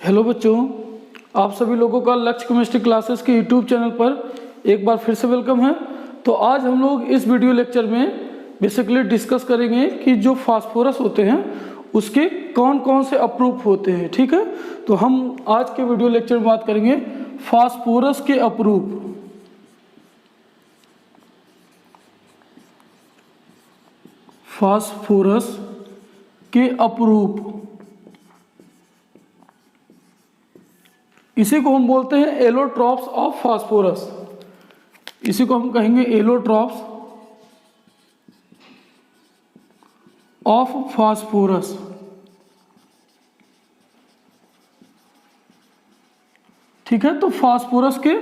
Hello बच्चों, आप सभी लोगों का लक्ष्य केमिस्ट्री क्लासेस के यूट्यूब चैनल पर एक बार फिर से वेलकम है। तो आज हम लोग इस वीडियो लेक्चर में बेसिकली डिस्कस करेंगे कि जो फास्फोरस होते हैं उसके कौन कौन से अप्रूफ होते हैं। ठीक है, तो हम आज के वीडियो लेक्चर में बात करेंगे फास्फोरस के अप्रूफ। फास्फोरस के अप्रूफ, इसी को हम बोलते हैं एलोट्रॉप्स ऑफ फास्फोरस। इसी को हम कहेंगे एलोट्रॉप्स ऑफ फास्फोरस। ठीक है, तो फास्फोरस के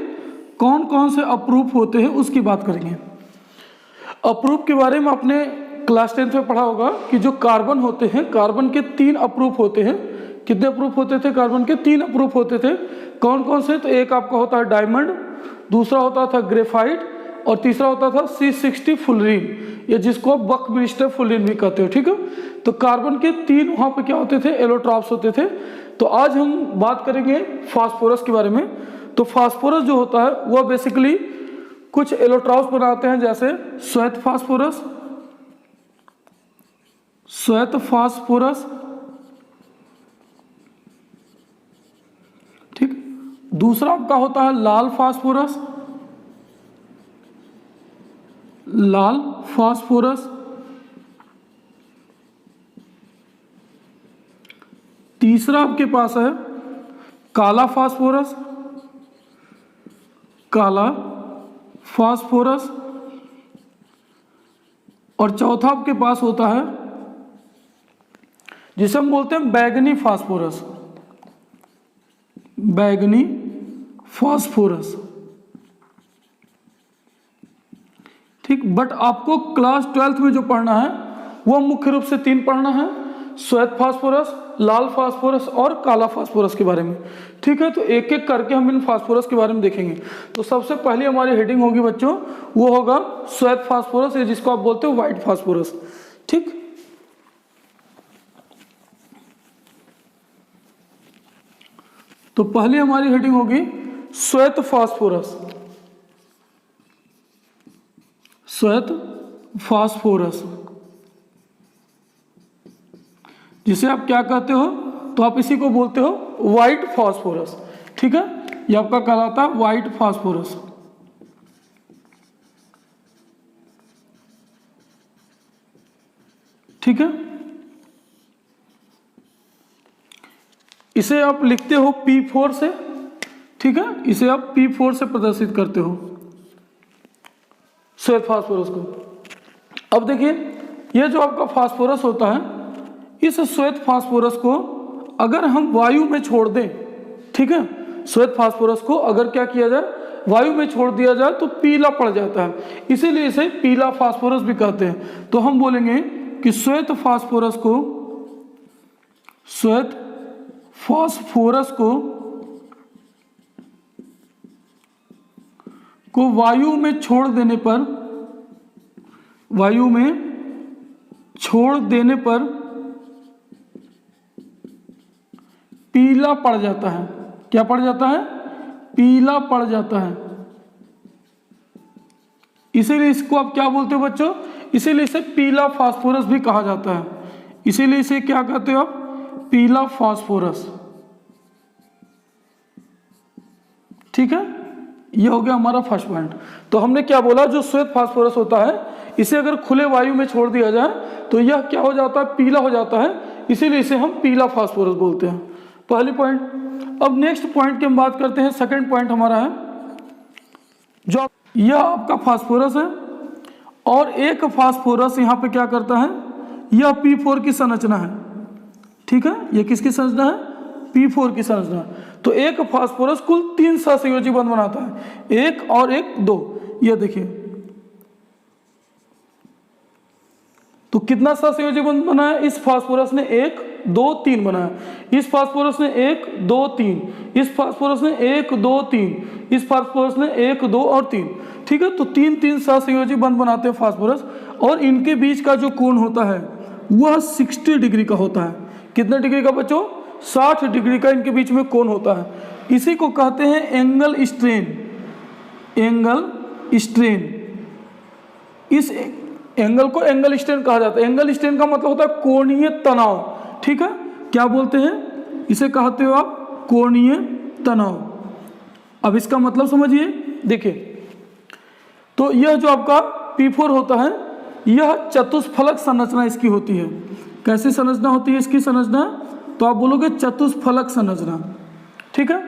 कौन कौन से अप्रूफ होते हैं उसकी बात करेंगे। अप्रूफ के बारे में आपने क्लास 10th में पढ़ा होगा कि जो कार्बन होते हैं, कार्बन के 3 अप्रूफ होते हैं। कितने अप्रूफ होते थे? कार्बन के 3 अप्रूफ होते थे। कौन कौन से? तो एक आपका होता है डायमंड, दूसरा होता था ग्रेफाइट और तीसरा होता था C60 फुलरीन, या जिसको आप बकमिस्टर फुलरीन भी कहते हो। ठीक है, तो कार्बन के 3 वहाँ पे क्या होते थे? एलोट्रॉप्स होते थे। तो आज हम बात करेंगे फास्फोरस के बारे में। तो फास्फोरस जो होता है वह बेसिकली कुछ एलोट्रॉप्स बनाते हैं, जैसे श्वेत फास्फोरस, श्वेत फास्फोरस। ठीक, दूसरा आपका होता है लाल फास्फोरस, लाल फास्फोरस। तीसरा आपके पास है काला फास्फोरस, काला फास्फोरस। और चौथा आपके पास होता है जिसे हम बोलते हैं बैंगनी फास्फोरस, बैंगनी फास्फोरस। ठीक, बट आपको क्लास 12th में जो पढ़ना है वह मुख्य रूप से 3 पढ़ना है: श्वेत फास्फोरस, लाल फास्फोरस और काला फास्फोरस के बारे में। ठीक है, तो एक एक करके हम इन फास्फोरस के बारे में देखेंगे। तो सबसे पहले हमारी हेडिंग होगी बच्चों, वो होगा श्वेत फास्फोरस, या जिसको आप बोलते हो व्हाइट फास्फोरस। ठीक, तो पहले हमारी हेडिंग होगी श्वेत फास्फोरस, श्वेत फास्फोरस, जिसे आप क्या कहते हो? तो आप इसी को बोलते हो व्हाइट फास्फोरस। ठीक है, ये आपका कहलाता है व्हाइट फास्फोरस। ठीक है, इसे आप लिखते हो P4 से। ठीक है, इसे आप P4 से प्रदर्शित करते हो श्वेत फास्फोरस को। अब देखिए, ये जो आपका फास्फोरस होता है, इस श्वेत फास्फोरस को अगर हम वायु में छोड़ दें, ठीक है, श्वेत फास्फोरस को अगर क्या किया जाए, वायु में छोड़ दिया जाए तो पीला पड़ जाता है, इसीलिए इसे पीला फास्फोरस भी कहते हैं। तो हम बोलेंगे कि श्वेत फास्फोरस को, श्वेत फास्फोरस को वायु में छोड़ देने पर, वायु में छोड़ देने पर पीला पड़ जाता है। क्या पड़ जाता है? पीला पड़ जाता है। इसीलिए इसको आप क्या बोलते हो बच्चों? इसीलिए इसे पीला फास्फोरस भी कहा जाता है। इसीलिए इसे क्या कहते हो आप? पीला फास्फोरस। ठीक है, यह हो गया हमारा फर्स्ट पॉइंट। तो हमने क्या बोला, जो श्वेत फास्फोरस होता है इसे अगर खुले वायु में छोड़ दिया जाए तो यह क्या हो जाता है? पीला हो जाता है, इसीलिए इसे हम पीला फास्फोरस बोलते हैं। पहली पॉइंट। अब नेक्स्ट पॉइंट की हम बात करते हैं। सेकंड पॉइंट हमारा है, जो यह आपका फास्फोरस है और एक फास्फोरस यहाँ पे क्या करता है, यह P4 की संरचना है। ठीक है, यह किसकी संरचना है? P4 की संरचना। तो एक फास्फोरस कुल 3 सहसंयोजी बंध बनाता है, 1 और 1 2। यह देखिए, तो कितना सहसंयोजी बंध बना है? इस फास्फोरस ने 1 2 3 बनाया, इस फास्फोरस ने 1 2 3, इस फास्फोरस ने 1 2 3, इस फास्फोरस ने 1 2 और 3। ठीक है, तो 3 सहसंयोजी बंध बनाते हैं फास्फोरस, और इनके बीच का जो कोण होता है वह 60 डिग्री का होता है। कितने डिग्री का बच्चों? 60 डिग्री का इनके बीच में कोण होता है। इसी को कहते हैं एंगल स्ट्रेन। एंगल स्ट्रेन, इस एंगल को एंगल स्ट्रेन कहा जाता है। एंगल स्ट्रेन का मतलब होता है कोणीय तनाव। ठीक है, क्या बोलते हैं इसे, कहते हो आप कोणीय तनाव। अब इसका मतलब समझिए, देखिए तो यह जो आपका P4 होता है, यह चतुष्फलक संरचना इसकी होती है। कैसी संरचना होती है इसकी संरचना, तो आप बोलोगे चतुष्फलक संरचना। ठीक है,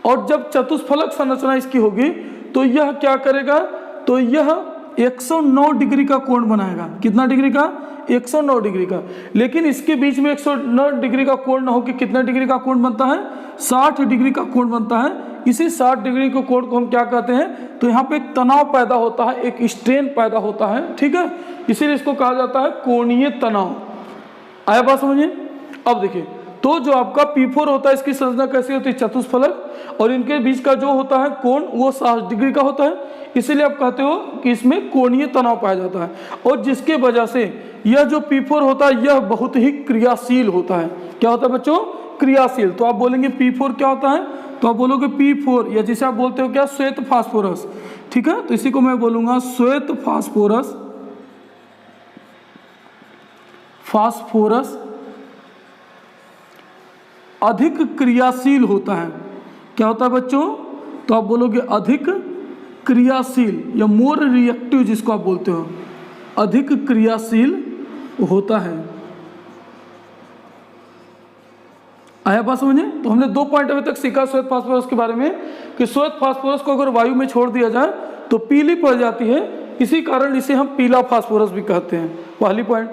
और जब चतुष्फलक संरचना इसकी होगी तो यह क्या करेगा, तो यह 109 डिग्री का कोण बनाएगा। कितना डिग्री का, 109 डिग्री का। लेकिन इसके बीच में 109 डिग्री का कोण ना होकर कितना डिग्री का कोण बनता है, 60 डिग्री का कोण बनता है। इसी 60 डिग्री के कोण को हम क्या कहते हैं, तो यहाँ पे एक तनाव पैदा होता है, एक स्ट्रेन पैदा होता है। ठीक है, इसीलिए इसको कहा जाता है कोणीय तनाव। आया बात समझिए। अब देखिए, तो जो आपका P4 होता है, इसकी संरचना कैसी होती है, चतुष्फलक, और इनके बीच का जो होता है कोण वो 60 डिग्री का होता है। इसीलिए आप कहते हो कि इसमें कोणीय तनाव पाया जाता है। और जिसके वजह से यह जो P4 होता है यह बहुत ही क्रियाशील होता है। क्या होता है बच्चों, क्रियाशील। तो आप बोलेंगे P4 क्या होता है, तो आप बोलोगे P4, या जिसे आप बोलते हो क्या, श्वेत फास्फोरस। ठीक है, तो इसी को मैं बोलूंगा श्वेत फास्फोरस। फास्फोरस अधिक क्रियाशील होता है। क्या होता है बच्चों, तो आप बोलोगे अधिक क्रियाशील, या मोर रिएक्टिव जिसको आप बोलते हो, अधिक क्रियाशील होता है। आया बात समझे। तो हमने 2 पॉइंट अभी तक सीखा श्वेत फास्फोरस के बारे में, कि श्वेत फास्फोरस को अगर वायु में छोड़ दिया जाए तो पीली पड़ जाती है, इसी कारण इसे हम पीला फास्फोरस भी कहते हैं। पहली पॉइंट।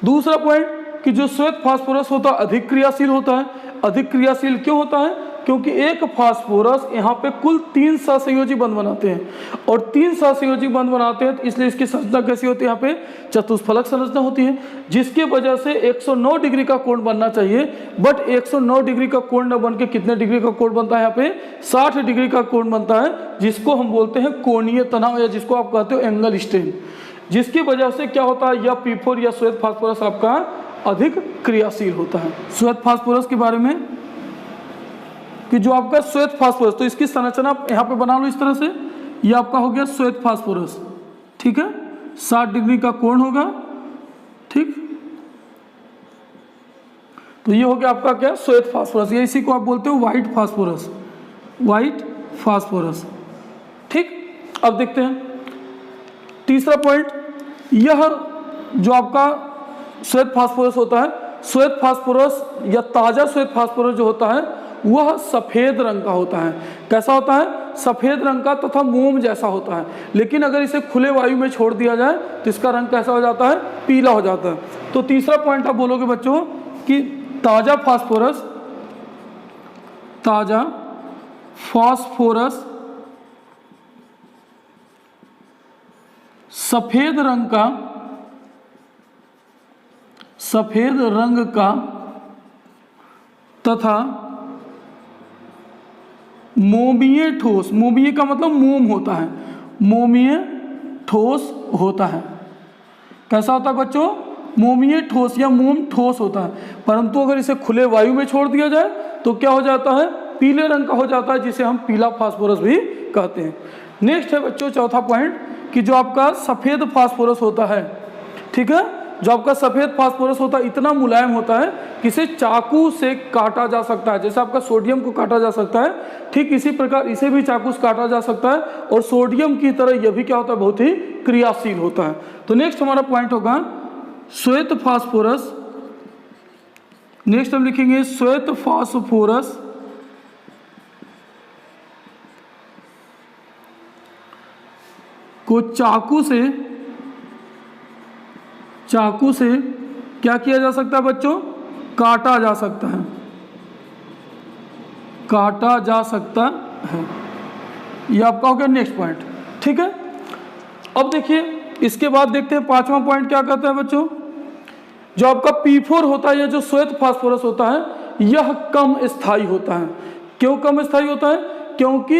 दूसरा पॉइंट कि जो श्वेत फास्फोरस होता है अधिक क्रियाशील होता है। अधिक क्रियाशील क्यों होता है, क्योंकि एक फास्फोरस यहाँ पे कुल 3 सहसंयोजी बंध बनाते हैं, और 3 सहसंयोजी बंध बनाते हैं, तो इसलिए इसकी संरचना कैसी होती है, यहाँ पे चतुष्फलक संरचना होती है, जिसके वजह से 109 डिग्री का कोण बनना चाहिए। बट 109 डिग्री का कोण न बन के कितने डिग्री का कोण बनता है, यहाँ पे 60 डिग्री का कोण बनता है, जिसको हम बोलते हैं कोणीय तनाव, या जिसको आप कहते हो एंगल स्ट्रेन। जिसकी वजह से क्या होता है, या P4 या श्वेत फास्फोरस आपका अधिक क्रियाशील होता है। श्वेत फास्फोरस के बारे में, कि जो आपका श्वेत फास्फोरस, तो इसकी संरचना यहाँ पे बना लो इस तरह से, ये आपका हो गया श्वेत फास्फोरस। ठीक है, 60 डिग्री का कोण होगा। ठीक, तो ये हो गया आपका क्या, श्वेत फास्फोरस, या इसी को आप बोलते हो व्हाइट फास्फोरस। White phosphorus. ठीक, अब देखते हैं तीसरा पॉइंट। यह जो आपका श्वेत फास्फोरस होता है, श्वेत फास्फोरस या ताजा श्वेत फास्फोरस जो होता है वह सफेद रंग का होता है। कैसा होता है, सफेद रंग का तथा मोम जैसा होता है। लेकिन अगर इसे खुले वायु में छोड़ दिया जाए तो इसका रंग कैसा हो जाता है, पीला हो जाता है। तो तीसरा पॉइंट आप बोलोगे बच्चों कि ताजा फास्फोरस, ताजा फास्फोरस सफेद रंग का तथा मोमीय ठोस, मोमीय का मतलब मोम होता है, मोमीय ठोस होता है। कैसा होता है बच्चों, मोमीय ठोस या मोम ठोस होता है। परंतु अगर इसे खुले वायु में छोड़ दिया जाए तो क्या हो जाता है, पीले रंग का हो जाता है, जिसे हम पीला फास्फोरस भी कहते हैं। नेक्स्ट है बच्चों चौथा पॉइंट, कि जो आपका सफ़ेद फास्फोरस होता है, ठीक है, जो आपका सफ़ेद फास्फोरस होता है इतना मुलायम होता है कि इसे चाकू से काटा जा सकता है। जैसे आपका सोडियम को काटा जा सकता है, ठीक इसी प्रकार इसे भी चाकू से काटा जा सकता है, और सोडियम की तरह यह भी क्या होता है, बहुत ही क्रियाशील होता है। तो नेक्स्ट हमारा पॉइंट होगा श्वेत फास्फोरस। नेक्स्ट हम लिखेंगे श्वेत फास्फोरस को चाकू से क्या किया जा सकता है बच्चों, काटा जा सकता है, काटा जा सकता है। ये आपका हो गया नेक्स्ट पॉइंट, ठीक है। अब देखिए इसके बाद देखते हैं पांचवा पॉइंट क्या कहता है बच्चों। जो आपका P4 होता है, या जो श्वेत फास्फोरस होता है, यह कम स्थायी होता है। क्यों कम स्थायी होता है, क्योंकि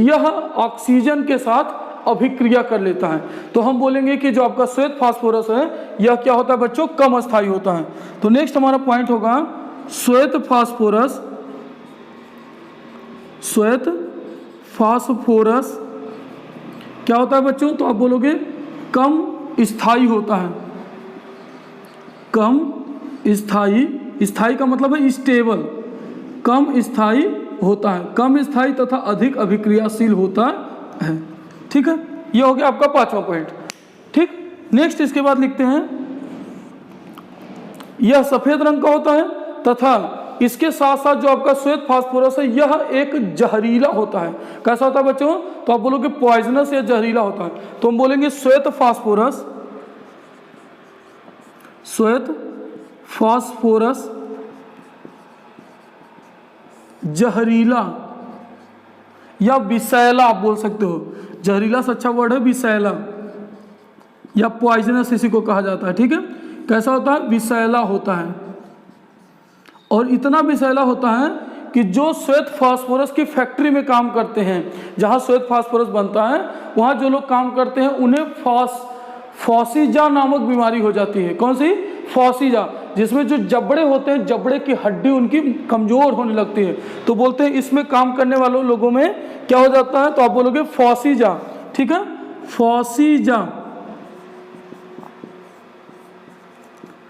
यह ऑक्सीजन के साथ अभिक्रिया कर लेता है। तो हम बोलेंगे कि जो आपका श्वेत फास्फोरस है यह क्या होता है बच्चों, कम स्थायी होता है। तो नेक्स्ट हमारा पॉइंट होगा श्वेत फास्फोरस, श्वेत फास्फोरस क्या होता है बच्चों? तो आप बोलोगे कम स्थायी होता है, कम स्थायी, स्थायी का मतलब है स्टेबल, कम स्थायी होता है, कम स्थायी तथा अधिक अभिक्रियाशील होता है। ठीक है, ये हो गया आपका 5वां पॉइंट। ठीक, नेक्स्ट इसके बाद लिखते हैं यह सफेद रंग का होता है तथा इसके साथ साथ जो आपका श्वेत फास्फोरस है यह एक जहरीला होता है। कैसा होता है बच्चों? तो आप बोलोगे पॉइजनस या जहरीला होता है। तो हम बोलेंगे श्वेत फास्फोरस, श्वेत फास्फोरस जहरीला या विषैला आप बोल सकते हो। जहरीला से अच्छा वर्ड है विषैला या पॉइजनस इसी को कहा जाता है। ठीक है, कैसा होता है? विषैला होता है, और इतना विषैला होता है कि जो श्वेत फास्फोरस की फैक्ट्री में काम करते हैं, जहां श्वेत फास्फोरस बनता है वहां जो लोग काम करते हैं उन्हें फॉसीजा नामक बीमारी हो जाती है। कौन सी? फॉसीजा, जिसमें जो जबड़े होते हैं, जबड़े की हड्डी उनकी कमजोर होने लगती है। तो बोलते हैं इसमें काम करने वालों लोगों में क्या हो जाता है? तो आप बोलोगे फॉसीजा। ठीक है, फॉसीजा,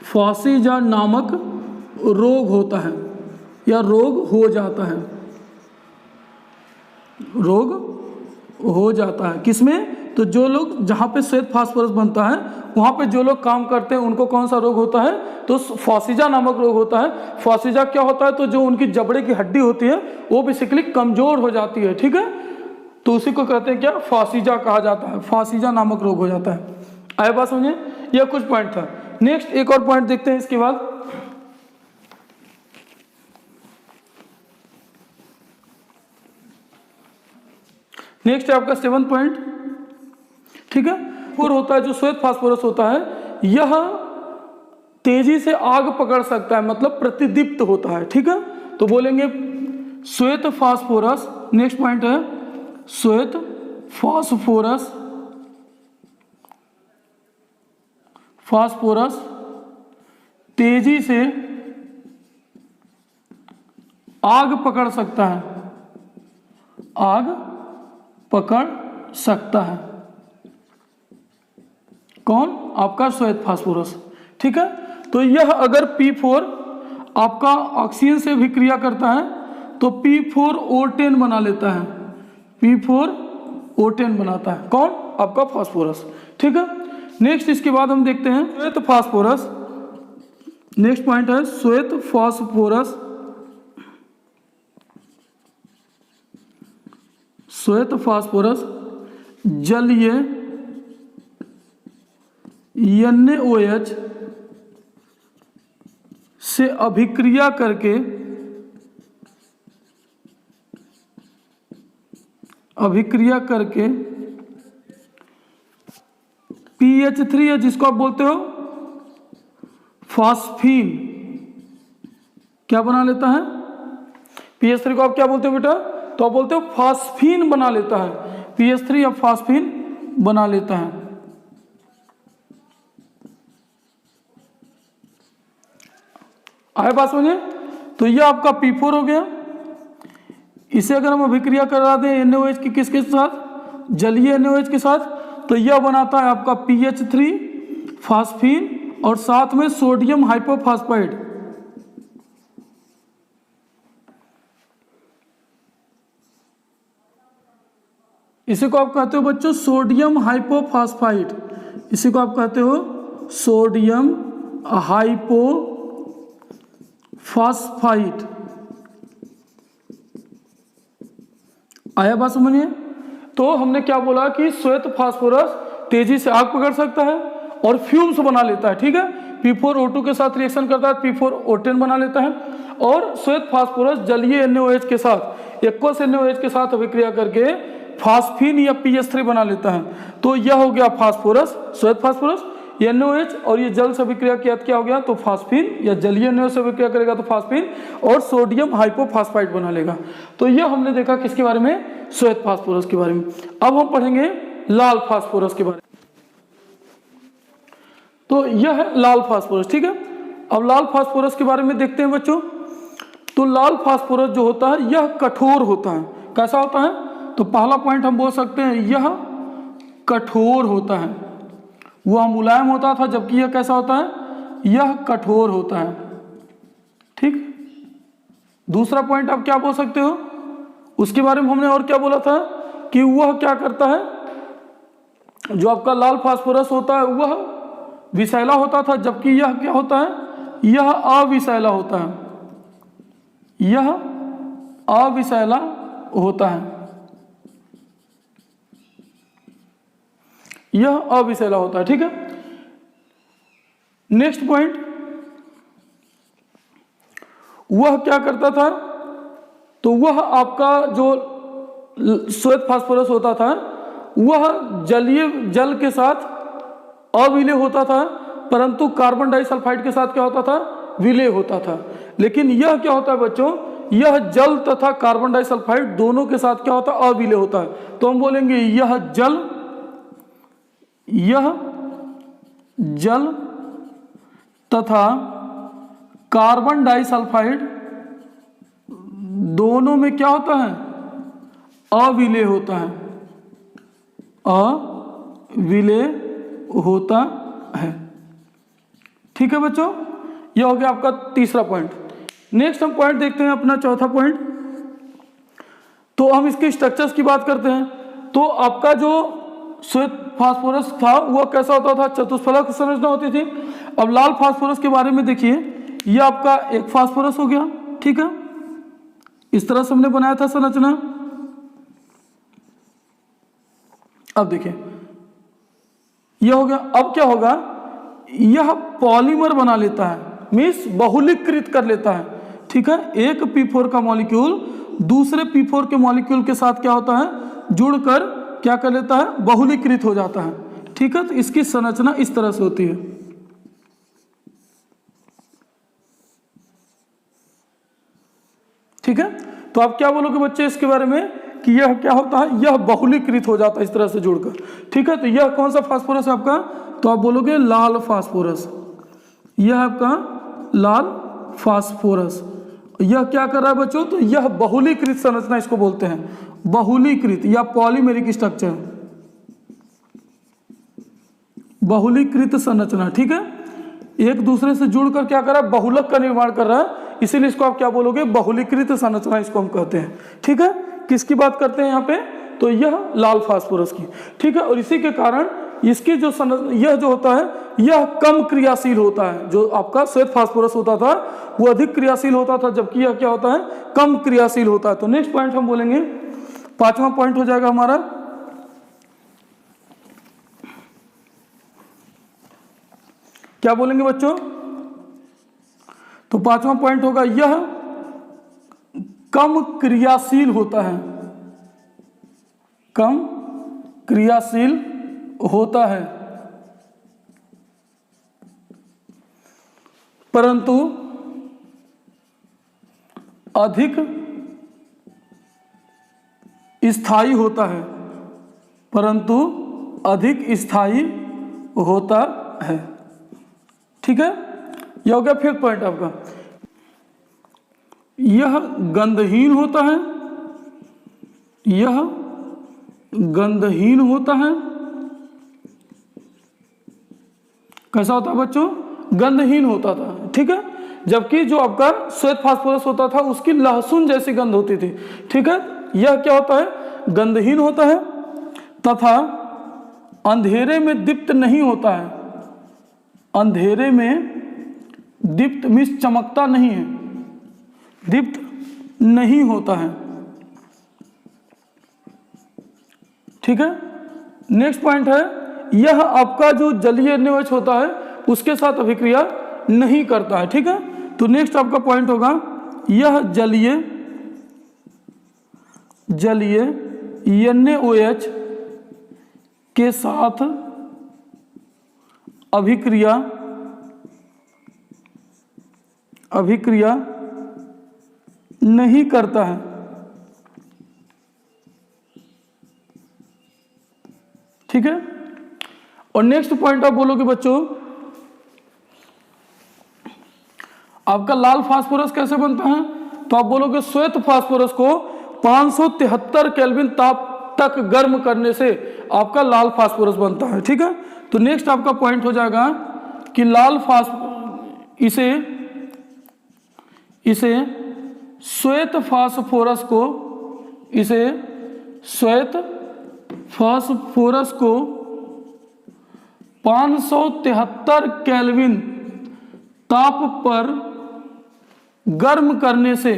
फॉसीजा नामक रोग होता है या रोग हो जाता है, रोग हो जाता है। किसमें? तो जो लोग जहाँ पे श्वेत फास्फोरस बनता है वहाँ पे जो लोग काम करते हैं उनको कौन सा रोग होता है? तो फॉसीजा नामक रोग होता है। फॉसीजा क्या होता है? तो जो उनकी जबड़े की हड्डी होती है वो बेसिकली कमजोर हो जाती है। ठीक है, तो उसी को कहते हैं क्या? फॉसीजा कहा जाता है, फॉसीजा नामक रोग हो जाता है। आए बात समझे? यह कुछ पॉइंट था। नेक्स्ट एक और पॉइंट देखते हैं इसके बाद। नेक्स्ट है आपका 7वां पॉइंट। ठीक है, और होता है जो श्वेत फास्फोरस होता है यह तेजी से आग पकड़ सकता है, मतलब प्रतिदीप्त होता है। ठीक है, तो बोलेंगे श्वेत फास्फोरस, नेक्स्ट पॉइंट है श्वेत फास्फोरस, फास्फोरस तेजी से आग पकड़ सकता है, आग पकड़ सकता है। कौन? आपका श्वेत फास्फोरस। ठीक है, तो यह अगर P4 आपका ऑक्सीजन से भी क्रिया करता है तो P4O10 बना लेता है, P4O10 बनाता है। कौन? आपका फास्फोरस। ठीक है, नेक्स्ट इसके बाद हम देखते हैं श्वेत फास्फोरस। नेक्स्ट पॉइंट है श्वेत फास्फोरस, श्वेत फास्फोरस जलीय NaOH से अभिक्रिया करके PH3 है जिसको आप बोलते हो फास्फीन, क्या बना लेता है? PH3 को आप क्या बोलते हो बेटा? तो आप बोलते हो फास्फीन बना लेता है। PH3 या फास्फीन बना लेता है। आए बात समझे? तो ये आपका P4 हो गया। इसे अगर हम अभिक्रिया करा दें NaOH की किसके साथ? जलीय NaOH के साथ, तो यह बनाता है आपका PH3 फास्फीन और साथ में सोडियम हाइपोफॉस्फाइड। इसी को आप कहते हो बच्चों सोडियम हाइपोफॉस्फाइड, इसी को आप कहते हो सोडियम हाइपोफॉस्फाइड। आया बात समझिए? तो हमने क्या बोला कि श्वेत फास्फोरस तेजी से आग पकड़ सकता है और फ्यूम्स बना लेता है। ठीक है, P4O2 के साथ रिएक्शन करता है, P4O10 बना लेता है, और श्वेत फास्फोरस जलीय NaOH के साथ, एक्वस NaOH के साथ अभिक्रिया करके फास्फीन या PH3 बना लेता है। तो यह हो गया फास्फोरस, श्वेत फास्फोरस, NaOH, और ये जल से अभिक्रिया किया क्या हो गया? तो फास्फीन, या जलीय NaOH से अभिक्रिया करेगा तो फास्फीन और सोडियम हाइपोफॉस्फाइड बना लेगा। तो यह हमने देखा किसके बारे में? श्वेत फास्फोरस के बारे में। अब हम पढ़ेंगे लाल फास्फोरस के बारे में। तो यह है लाल फास्फोरस। ठीक है, अब लाल फास्फोरस के बारे में देखते हैं बच्चों। तो लाल फास्फोरस जो होता है यह कठोर होता है। कैसा होता है? तो पहला पॉइंट हम बोल सकते हैं यह कठोर होता है। वह मुलायम होता था, जबकि यह कैसा होता है? यह कठोर होता है। ठीक। दूसरा पॉइंट आप क्या बोल सकते हो? उसके बारे में हमने और क्या बोला था कि वह क्या करता है, जो आपका लाल फास्फोरस होता है वह विषैला होता था, जबकि यह क्या होता है? यह अविषैला होता है। यह अविषैला होता है। यह अविषैला होता है। ठीक है। नेक्स्ट पॉइंट, वह क्या करता था? तो वह आपका जो श्वेत फास्फोरस होता था वह जलीय जल के साथ अविलेय होता था, परंतु कार्बन डाइसल्फाइड के साथ क्या होता था? विलेय होता था। लेकिन यह क्या होता है बच्चों? यह जल तथा कार्बन डाइसल्फाइड दोनों के साथ क्या होता है? अविलेय होता है। तो हम बोलेंगे यह जल तथा कार्बन डाइसल्फाइड दोनों में क्या होता है? अविलेय होता है। अविलेय होता है। ठीक है बच्चों, यह हो गया आपका तीसरा पॉइंट। नेक्स्ट हम पॉइंट देखते हैं अपना चौथा पॉइंट। तो हम इसके स्ट्रक्चर्स की बात करते हैं। तो आपका जो श्वेत फास्फोरस था वह कैसा होता था? चतुष्फलक संरचना होती थी। अब लाल फास्फोरस के बारे में देखिए, यह आपका एक फास्फोरस हो गया। ठीक है, इस तरह से हमने बनाया था संरचना। अब देखिए यह हो गया। अब क्या होगा? यह पॉलीमर बना लेता है, मीन्स बहुलीकृत कर लेता है। ठीक है, एक P4 का मॉलिक्यूल दूसरे P4 के मॉलिक्यूल के साथ क्या होता है? जुड़कर क्या कर लेता है? बहुलीकृत हो जाता है। ठीक है, तो इसकी संरचना इस तरह से होती है। ठीक है, तो आप क्या बोलोगे बच्चे इसके बारे में कि यह क्या होता है? यह बहुलीकृत हो जाता है इस तरह से जुड़कर। ठीक है, तो यह कौन सा फास्फोरस है आपका? तो आप बोलोगे लाल फास्फोरस। यह आपका लाल फास्फोरस। यह क्या कर रहा है बच्चों? तो यह बहुलीकृत संरचना इसको बोलते हैं, बहुलीकृत या पॉलीमेरिक स्ट्रक्चर, बहुलीकृत संरचना। ठीक है, एक दूसरे से जुड़कर क्या कर रहा है? बहुलक का निर्माण कर रहा है, इसीलिए इसको आप क्या बोलोगे? बहुलीकृत संरचना इसको हम कहते हैं। ठीक है, किसकी बात करते हैं यहाँ पे? तो यह लाल फास्फोरस की। ठीक है, और इसी के कारण इसकी जो यह जो होता है यह कम क्रियाशील होता है। जो आपका श्वेत फास्फोरस होता था वो अधिक क्रियाशील होता था, जबकि यह क्या होता है? कम क्रियाशील होता है। तो नेक्स्ट पॉइंट हम बोलेंगे, पांचवा पॉइंट हो जाएगा हमारा, क्या बोलेंगे बच्चों? तो पांचवा पॉइंट होगा यह कम क्रियाशील होता है, कम क्रियाशील होता है, परंतु अधिक स्थायी होता है, परंतु अधिक स्थायी होता है। ठीक है, यह हो गया फिफ्थ पॉइंट आपका। यह गंधहीन होता है, यह गंधहीन होता है। कैसा होता है बच्चों? गंधहीन होता था। ठीक है, जबकि जो आपका श्वेत फास्फोरस होता था उसकी लहसुन जैसी गंध होती थी। ठीक है, यह क्या होता है? गंधहीन होता है तथा अंधेरे में दीप्त नहीं होता है। अंधेरे में दीप्त मीन्स चमकता नहीं है, दीप्त नहीं होता है। ठीक है, नेक्स्ट पॉइंट है यह आपका जो जलीय निवेश होता है उसके साथ अभिक्रिया नहीं करता है। ठीक है, तो नेक्स्ट आपका पॉइंट होगा यह जलीय NaOH के साथ अभिक्रिया नहीं करता है। ठीक है, और नेक्स्ट पॉइंट आप बोलोगे बच्चों आपका लाल फास्फोरस कैसे बनता है? तो आप बोलोगे श्वेत फास्फोरस को 573 केल्विन ताप तक गर्म करने से आपका लाल फास्फोरस बनता है। ठीक है, तो नेक्स्ट आपका पॉइंट हो जाएगा कि लाल इसे श्वेत फास्फोरस को 573 केल्विन ताप पर गर्म करने से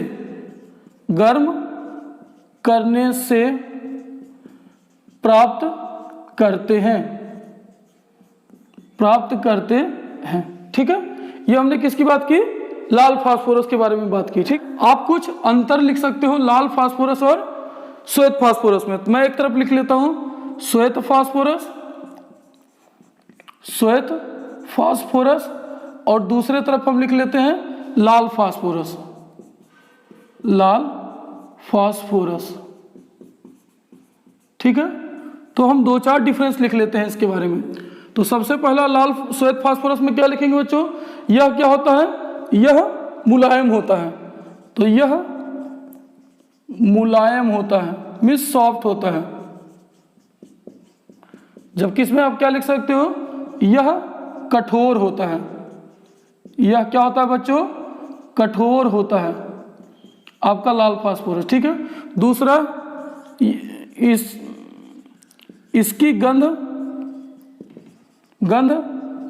प्राप्त करते हैं। ठीक है, ये हमने किसकी बात की? लाल फास्फोरस के बारे में बात की। ठीक, आप कुछ अंतर लिख सकते हो लाल फास्फोरस और श्वेत फास्फोरस में। तो मैं एक तरफ लिख लेता हूं श्वेत फास्फोरस और दूसरे तरफ हम लिख लेते हैं लाल फास्फोरस। ठीक है, तो हम 2-4 डिफरेंस लिख लेते हैं इसके बारे में। तो सबसे पहला लाल श्वेत फास्फोरस में क्या लिखेंगे बच्चों? यह क्या होता है? यह मुलायम होता है। तो यह मुलायम होता है, मीन्स सॉफ्ट होता है। जबकि इसमें आप क्या लिख सकते हो? यह कठोर होता है। यह क्या होता है बच्चों? कठोर होता है आपका लाल फास्फोरस। ठीक है, दूसरा इसकी गंध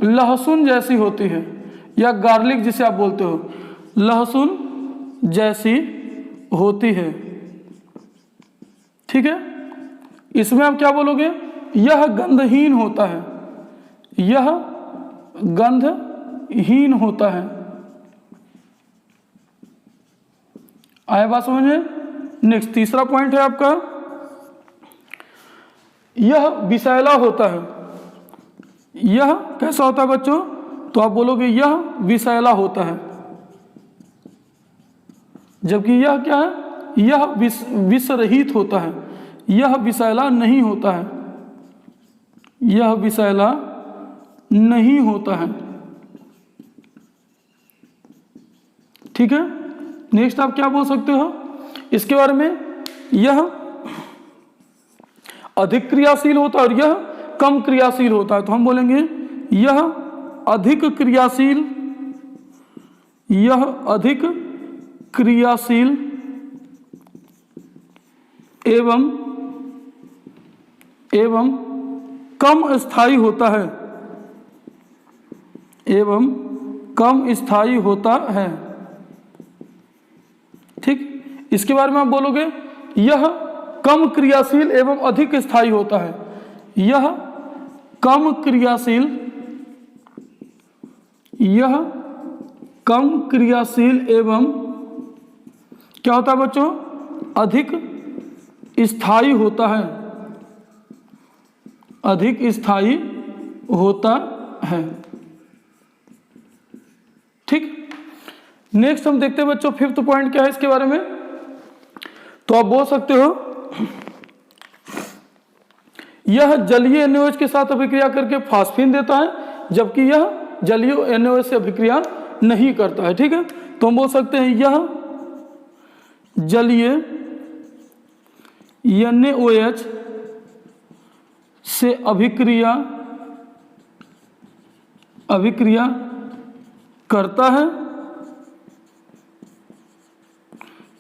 लहसुन जैसी होती है, या गार्लिक जिसे आप बोलते हो, लहसुन जैसी होती है। ठीक है, इसमें आप क्या बोलोगे? यह गंधहीन होता है। यह गंधहीन होता है। आया बात समझ में? नेक्स्ट तीसरा पॉइंट है आपका, यह विषैला होता है। यह कैसा होता है बच्चों? तो आप बोलोगे यह विषैला होता है। जबकि यह क्या है? यह विषरहित होता है। यह विषैला नहीं होता है। यह विषैला नहीं होता है। ठीक है, नेक्स्ट आप क्या बोल सकते हो इसके बारे में? यह अधिक क्रियाशील होता है और यह कम क्रियाशील होता है। तो हम बोलेंगे यह अधिक क्रियाशील एवं कम स्थायी होता है। ठीक, इसके बारे में आप बोलोगे यह कम क्रियाशील एवं अधिक स्थायी होता है। यह कम क्रियाशील एवं क्या होता है बच्चों? अधिक स्थायी होता है। अधिक स्थायी होता है। ठीक, नेक्स्ट हम देखते हैं बच्चों फिफ्थ पॉइंट क्या है इसके बारे में। तो आप बोल सकते हो यह जलीय NaOH के साथ अभिक्रिया करके फास्फीन देता है, जबकि यह जलीय NaOH से अभिक्रिया नहीं करता है। ठीक है, तो हम बोल सकते हैं यह जलीय NaOH से अभिक्रिया करता है,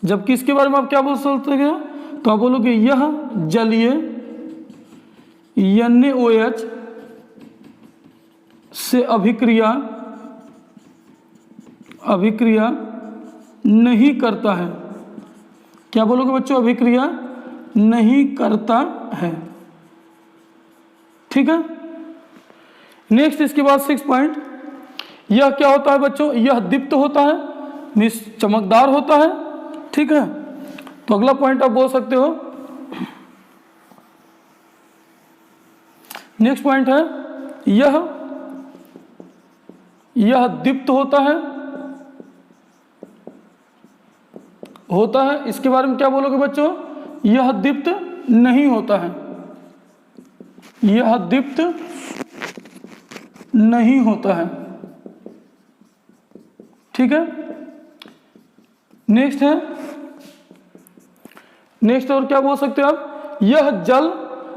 जबकि इसके बारे में आप क्या बोल सकते हैं? तो आप बोलोगे यह जलीय NaOH से अभिक्रिया नहीं करता है। क्या बोलोगे बच्चों? अभिक्रिया नहीं करता है। ठीक है, नेक्स्ट इसके बाद 6 पॉइंट, यह क्या होता है बच्चों? यह दीप्त होता है, मीन्स चमकदार होता है। ठीक है, तो अगला पॉइंट आप बोल सकते हो, नेक्स्ट पॉइंट है यह दीप्त होता है। इसके बारे में क्या बोलोगे बच्चों? यह दीप्त नहीं होता है। यह दीप्त नहीं होता है। ठीक है, नेक्स्ट है, नेक्स्ट और क्या बोल सकते हो आप, यह जल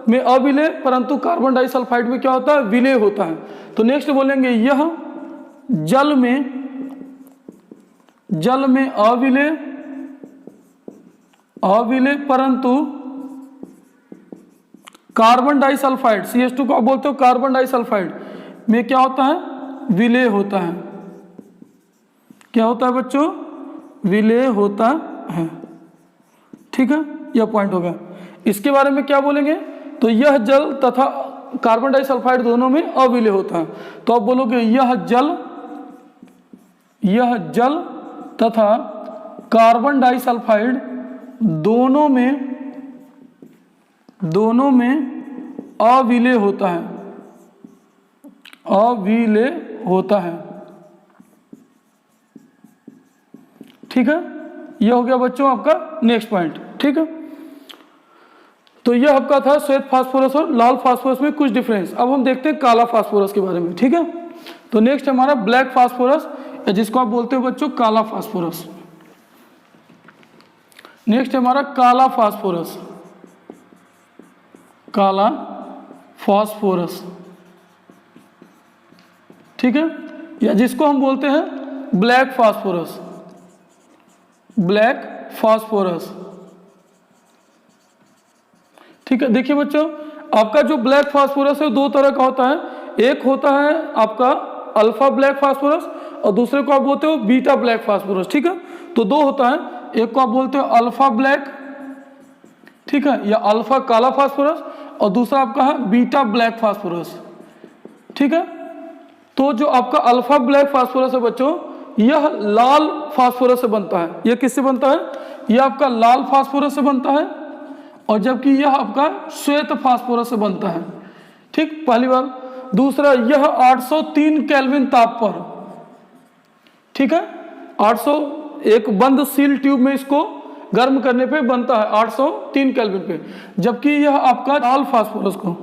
में अविलेय परंतु कार्बन डाइसल्फाइड में क्या होता है, विलेय होता है। तो नेक्स्ट बोलेंगे यह जल में अविलेय परंतु कार्बन डाइसल्फाइड CH2 को आप बोलते हो कार्बन डाइसल्फाइड में क्या होता है, विलेय होता है। क्या होता है बच्चों, विलेय होता है। ठीक है, यह पॉइंट हो गया। इसके बारे में क्या बोलेंगे, तो यह जल तथा कार्बन डाइसल्फाइड दोनों में अविलेय होता है। तो आप बोलोगे यह जल तथा कार्बन डाइसल्फाइड दोनों में अविलेय होता है, अविलेय होता है। ठीक है, यह हो गया बच्चों आपका नेक्स्ट पॉइंट। ठीक है, तो यह आपका था श्वेत फास्फोरस और लाल फास्फोरस में कुछ डिफरेंस। अब हम देखते हैं काला फास्फोरस के बारे में। ठीक है, तो नेक्स्ट हमारा ब्लैक फास्फोरस, जिसको आप बोलते हो बच्चों काला फास्फोरस। नेक्स्ट हमारा काला फास्फोरस, काला फास्फोरस। ठीक है, या जिसको हम बोलते हैं ब्लैक फास्फोरस, ब्लैक फास्फोरस। ठीक है, देखिए बच्चों आपका जो ब्लैक फास्फोरस है दो तरह का होता है। एक होता है आपका अल्फा ब्लैक फास्फोरस और दूसरे को आप बोलते हो बीटा ब्लैक फास्फोरस। ठीक है, तो दो होता है, एक को आप बोलते हो अल्फा ब्लैक, ठीक है, या अल्फा काला फास्फोरस, और दूसरा आपका है बीटा ब्लैक फास्फोरस। ठीक है, तो जो आपका अल्फा ब्लैक फास्फोरस है बच्चों, यह लाल फास्फोरस से बनता है। यह किससे बनता है, यह आपका लाल फास्फोरस से बनता है, और जबकि यह आपका श्वेत फास्फोरस से बनता है। ठीक, पहली बार। दूसरा, यह 803 केल्विन ताप पर, ठीक है, 800 एक बंद सील ट्यूब में इसको गर्म करने पे बनता है 803 केल्विन पे, जबकि यह आपका लाल फास्फोरस को,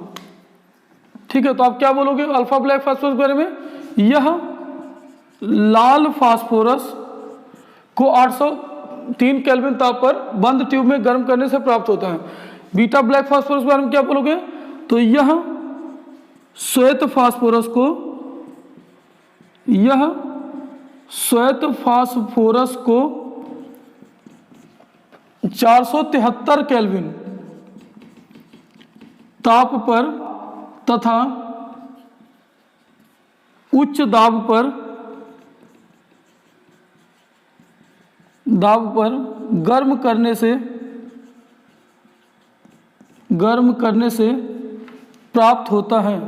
ठीक है, तो आप क्या बोलोगे अल्फा ब्लैक फास्फोरस के बारे में, यह लाल फास्फोरस को 803 केल्विन ताप पर बंद ट्यूब में गर्म करने से प्राप्त होता है। बीटा ब्लैक फास्फोरस के बारे में क्या बोलोगे, तो यह श्वेत फास्फोरस को, यह श्वेत फास्फोरस को 473 केल्विन ताप पर तथा उच्च दाब पर गर्म करने से प्राप्त होता है।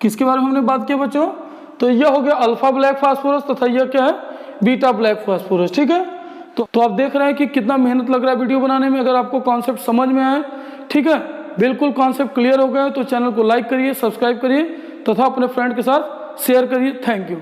किसके बारे में हमने बात किया बच्चों, तो यह हो गया अल्फा ब्लैक फास्फोरस तथा यह क्या है बीटा ब्लैक फास्फोरस। ठीक है, तो आप देख रहे हैं कि कितना मेहनत लग रहा है वीडियो बनाने में। अगर आपको कॉन्सेप्ट समझ में आए, ठीक है, बिल्कुल कॉन्सेप्ट क्लियर हो गया, तो चैनल को लाइक करिए, सब्सक्राइब करिए तथा अपने फ्रेंड के साथ शेयर करिए। Thank you.